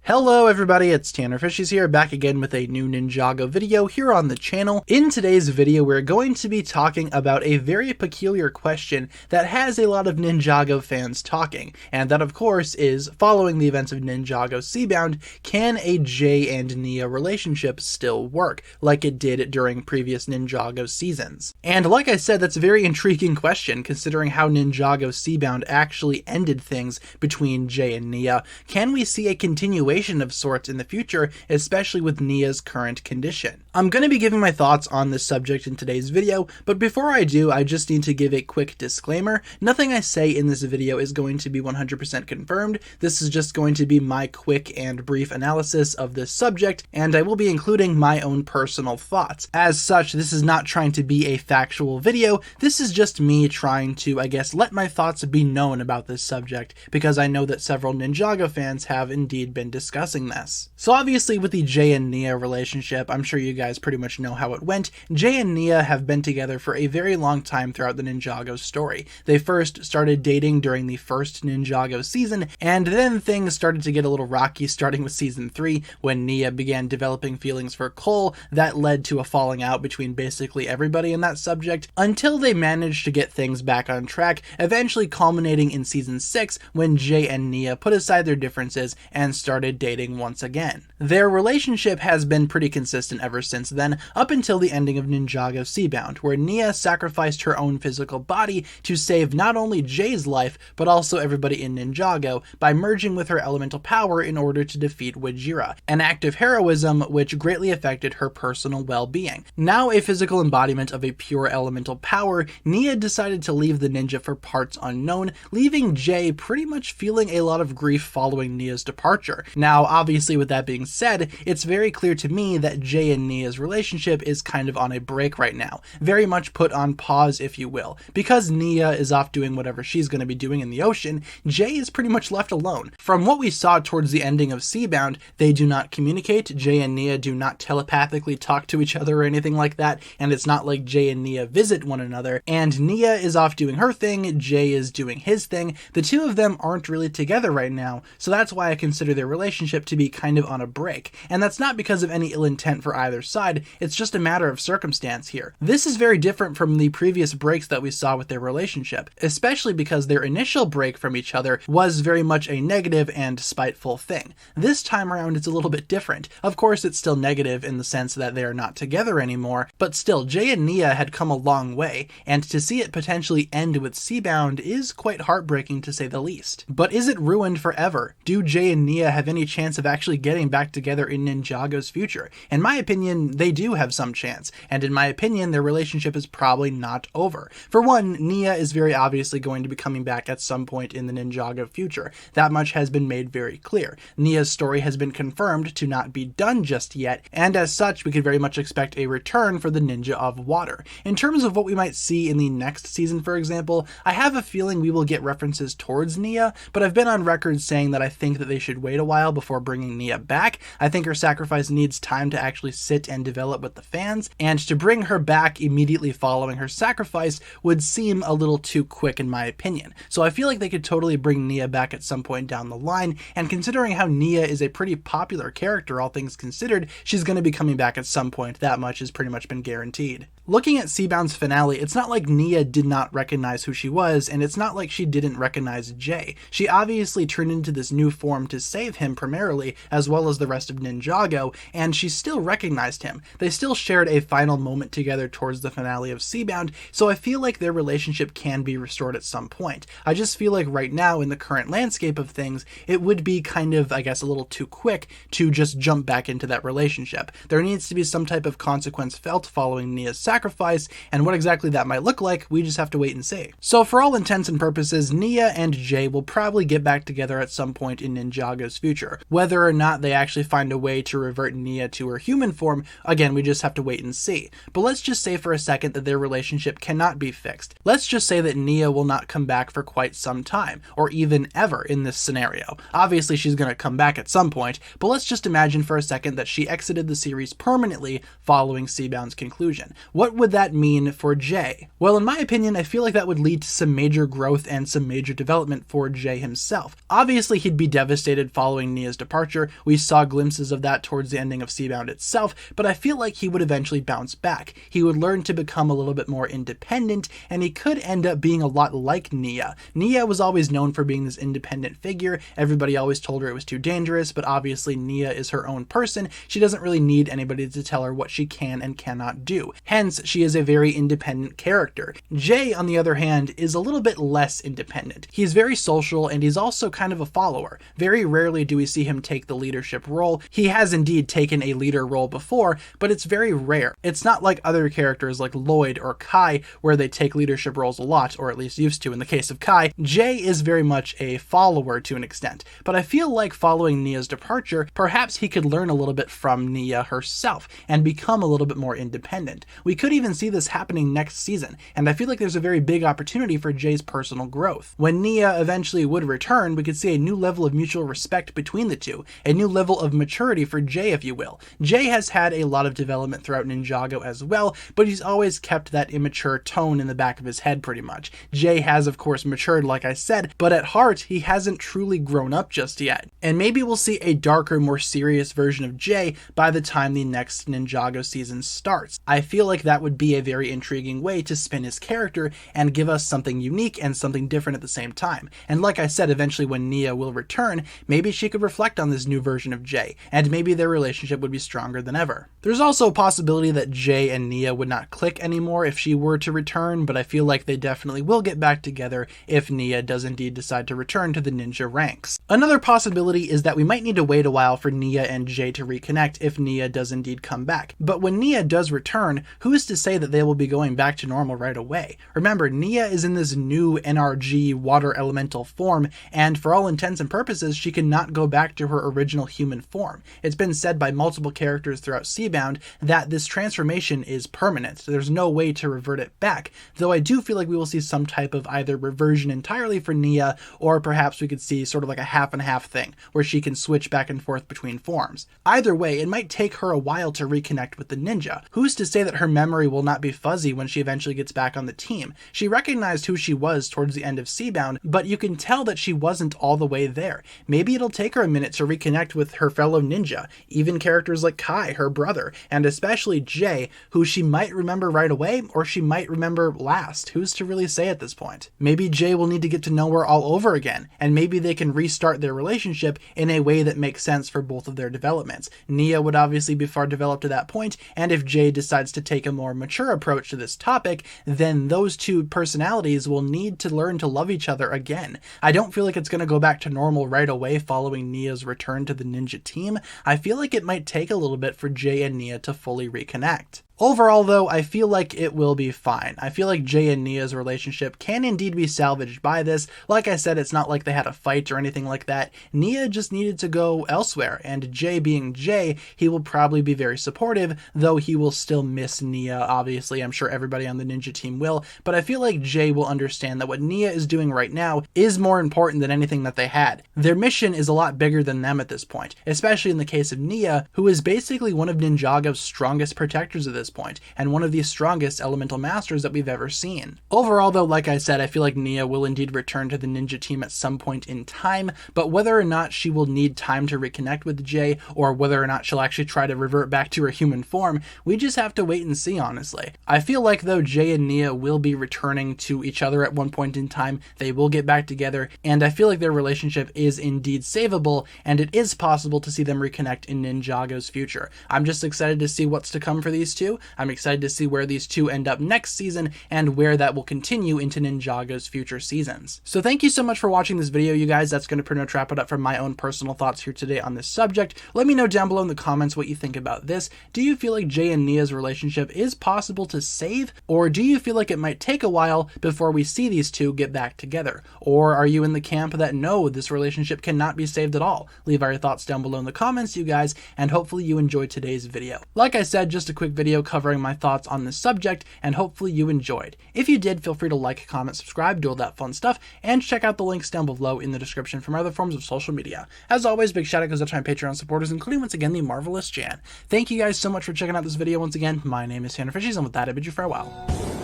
Hello everybody, it's TannerFishies here, back again with a new Ninjago video here on the channel. In today's video, we're going to be talking about a very peculiar question that has a lot of Ninjago fans talking, and that of course is, following the events of Ninjago Seabound, can a Jay and Nia relationship still work, like it did during previous Ninjago seasons? And like I said, that's a very intriguing question, considering how Ninjago Seabound actually ended things between Jay and Nia. Can we see a continuation of sorts in the future, especially with Nia's current condition? I'm going to be giving my thoughts on this subject in today's video, but before I do, I just need to give a quick disclaimer. Nothing I say in this video is going to be 100% confirmed. This is just going to be my quick and brief analysis of this subject, and I will be including my own personal thoughts. As such, this is not trying to be a factual video. This is just me trying to, I guess, let my thoughts be known about this subject, because I know that several Ninjago fans have indeed been discussing this. So obviously with the Jay and Nia relationship, I'm sure you guys pretty much know how it went. Jay and Nia have been together for a very long time throughout the Ninjago story. They first started dating during the first Ninjago season, and then things started to get a little rocky starting with season 3 when Nia began developing feelings for Cole. That led to a falling out between basically everybody in that subject, until they managed to get things back on track, eventually culminating in season 6 when Jay and Nia put aside their differences and started dating once again. Their relationship has been pretty consistent ever since then, up until the ending of Ninjago Seabound, where Nia sacrificed her own physical body to save not only Jay's life, but also everybody in Ninjago by merging with her elemental power in order to defeat Wajira, an act of heroism which greatly affected her personal well-being. Now a physical embodiment of a pure elemental power, Nia decided to leave the ninja for parts unknown, leaving Jay pretty much feeling a lot of grief following Nia's departure. Now, obviously with that being said, it's very clear to me that Jay and Nia's relationship is kind of on a break right now, very much put on pause if you will. Because Nia is off doing whatever she's going to be doing in the ocean, Jay is pretty much left alone. From what we saw towards the ending of Seabound, they do not communicate, Jay and Nia do not telepathically talk to each other or anything like that, and it's not like Jay and Nia visit one another, and Nia is off doing her thing, Jay is doing his thing. The two of them aren't really together right now, so that's why I consider their relationship to be kind of on a break, and that's not because of any ill intent for either side, it's just a matter of circumstance here. This is very different from the previous breaks that we saw with their relationship, especially because their initial break from each other was very much a negative and spiteful thing. This time around it's a little bit different. Of course it's still negative in the sense that they are not together anymore, but still Jay and Nia had come a long way, and to see it potentially end with Seabound is quite heartbreaking to say the least. But is it ruined forever? Do Jay and Nia have any chance of actually getting back together in Ninjago's future? In my opinion, they do have some chance, and in my opinion, their relationship is probably not over. For one, Nia is very obviously going to be coming back at some point in the Ninjago future. That much has been made very clear. Nia's story has been confirmed to not be done just yet, and as such, we could very much expect a return for the Ninja of Water. In terms of what we might see in the next season, for example, I have a feeling we will get references towards Nia, but I've been on record saying that I think that they should wait a while before bringing Nia back. I think her sacrifice needs time to actually sit and develop with the fans, and to bring her back immediately following her sacrifice would seem a little too quick in my opinion. So I feel like they could totally bring Nia back at some point down the line, and considering how Nia is a pretty popular character all things considered, she's going to be coming back at some point. That much has pretty much been guaranteed. Looking at Seabound's finale, it's not like Nia did not recognize who she was, and it's not like she didn't recognize Jay. She obviously turned into this new form to save him primarily, as well as the rest of Ninjago, and she still recognized him. They still shared a final moment together towards the finale of Seabound, so I feel like their relationship can be restored at some point. I just feel like right now, in the current landscape of things, it would be kind of, I guess, a little too quick to just jump back into that relationship. There needs to be some type of consequence felt following Nia's sacrifice, and what exactly that might look like, we just have to wait and see. So for all intents and purposes, Nia and Jay will probably get back together at some point in Ninjago's future. Whether or not they actually find a way to revert Nia to her human form, again, we just have to wait and see. But let's just say for a second that their relationship cannot be fixed. Let's just say that Nia will not come back for quite some time, or even ever in this scenario. Obviously she's going to come back at some point, but let's just imagine for a second that she exited the series permanently following Seabound's conclusion. What what would that mean for Jay? Well, in my opinion, I feel like that would lead to some major growth and some major development for Jay himself. Obviously, he'd be devastated following Nia's departure. We saw glimpses of that towards the ending of Seabound itself, but I feel like he would eventually bounce back. He would learn to become a little bit more independent, and he could end up being a lot like Nia. Nia was always known for being this independent figure. Everybody always told her it was too dangerous, but obviously Nia is her own person. She doesn't really need anybody to tell her what she can and cannot do. Hence, she is a very independent character. Jay, on the other hand, is a little bit less independent. He's very social, and he's also kind of a follower. Very rarely do we see him take the leadership role. He has indeed taken a leader role before, but it's very rare. It's not like other characters like Lloyd or Kai, where they take leadership roles a lot, or at least used to in the case of Kai. Jay is very much a follower to an extent, but I feel like following Nia's departure, perhaps he could learn a little bit from Nia herself and become a little bit more independent. We could even see this happening next season, and I feel like there's a very big opportunity for Jay's personal growth. When Nia eventually would return, we could see a new level of mutual respect between the two, a new level of maturity for Jay, if you will. Jay has had a lot of development throughout Ninjago as well, but he's always kept that immature tone in the back of his head pretty much. Jay has, of course, matured, like I said, but at heart, he hasn't truly grown up just yet. And maybe we'll see a darker, more serious version of Jay by the time the next Ninjago season starts. I feel like that would be a very intriguing way to spin his character and give us something unique and something different at the same time. And like I said, eventually when Nia will return, maybe she could reflect on this new version of Jay, and maybe their relationship would be stronger than ever. There's also a possibility that Jay and Nia would not click anymore if she were to return, but I feel like they definitely will get back together if Nia does indeed decide to return to the ninja ranks. Another possibility is that we might need to wait a while for Nia and Jay to reconnect if Nia does indeed come back. But when Nia does return, who's to say that they will be going back to normal right away? Remember, Nia is in this new NRG water elemental form, and for all intents and purposes, she cannot go back to her original human form. It's been said by multiple characters throughout Seabound that this transformation is permanent, so there's no way to revert it back, though I do feel like we will see some type of either reversion entirely for Nia, or perhaps we could see sort of like a half and half thing, where she can switch back and forth between forms. Either way, it might take her a while to reconnect with the ninja. Who's to say that her memory will not be fuzzy when she eventually gets back on the team? She recognized who she was towards the end of Seabound, but you can tell that she wasn't all the way there. Maybe it'll take her a minute to reconnect with her fellow ninja, even characters like Kai, her brother, and especially Jay, who she might remember right away, or she might remember last. Who's to really say at this point? Maybe Jay will need to get to know her all over again, and maybe they can restart their relationship in a way that makes sense for both of their developments. Nia would obviously be far developed to that point, and if Jay decides to take a more mature approach to this topic, then those two personalities will need to learn to love each other again. I don't feel like it's going to go back to normal right away following Nia's return to the ninja team. I feel like it might take a little bit for Jay and Nia to fully reconnect. Overall, though, I feel like it will be fine. I feel like Jay and Nia's relationship can indeed be salvaged by this. Like I said, it's not like they had a fight or anything like that. Nia just needed to go elsewhere, and Jay being Jay, he will probably be very supportive, though he will still miss Nia, obviously. I'm sure everybody on the ninja team will, but I feel like Jay will understand that what Nia is doing right now is more important than anything that they had. Their mission is a lot bigger than them at this point, especially in the case of Nia, who is basically one of Ninjago's strongest protectors at this point, and one of the strongest elemental masters that we've ever seen. Overall, though, like I said, I feel like Nia will indeed return to the ninja team at some point in time, but whether or not she will need time to reconnect with Jay, or whether or not she'll actually try to revert back to her human form, we just have to wait and see, honestly. I feel like, though, Jay and Nia will be returning to each other at one point in time, they will get back together, and I feel like their relationship is indeed savable, and it is possible to see them reconnect in Ninjago's future. I'm just excited to see what's to come for these two. I'm excited to see where these two end up next season and where that will continue into Ninjago's future seasons. So thank you so much for watching this video, you guys. That's going to pretty much wrap it up from my own personal thoughts here today on this subject. Let me know down below in the comments what you think about this. Do you feel like Jay and Nia's relationship is possible to save, or do you feel like it might take a while before we see these two get back together? Or are you in the camp that no, this relationship cannot be saved at all? Leave all your thoughts down below in the comments, you guys, and hopefully you enjoyed today's video. Like I said, just a quick video covering my thoughts on this subject, and hopefully you enjoyed. If you did, feel free to like, comment, subscribe, do all that fun stuff, and check out the links down below in the description for my other forms of social media. As always, big shout out goes out to my Patreon supporters, including once again the marvelous Jan. Thank you guys so much for checking out this video once again. My name is TannerFishies, and with that I bid you farewell.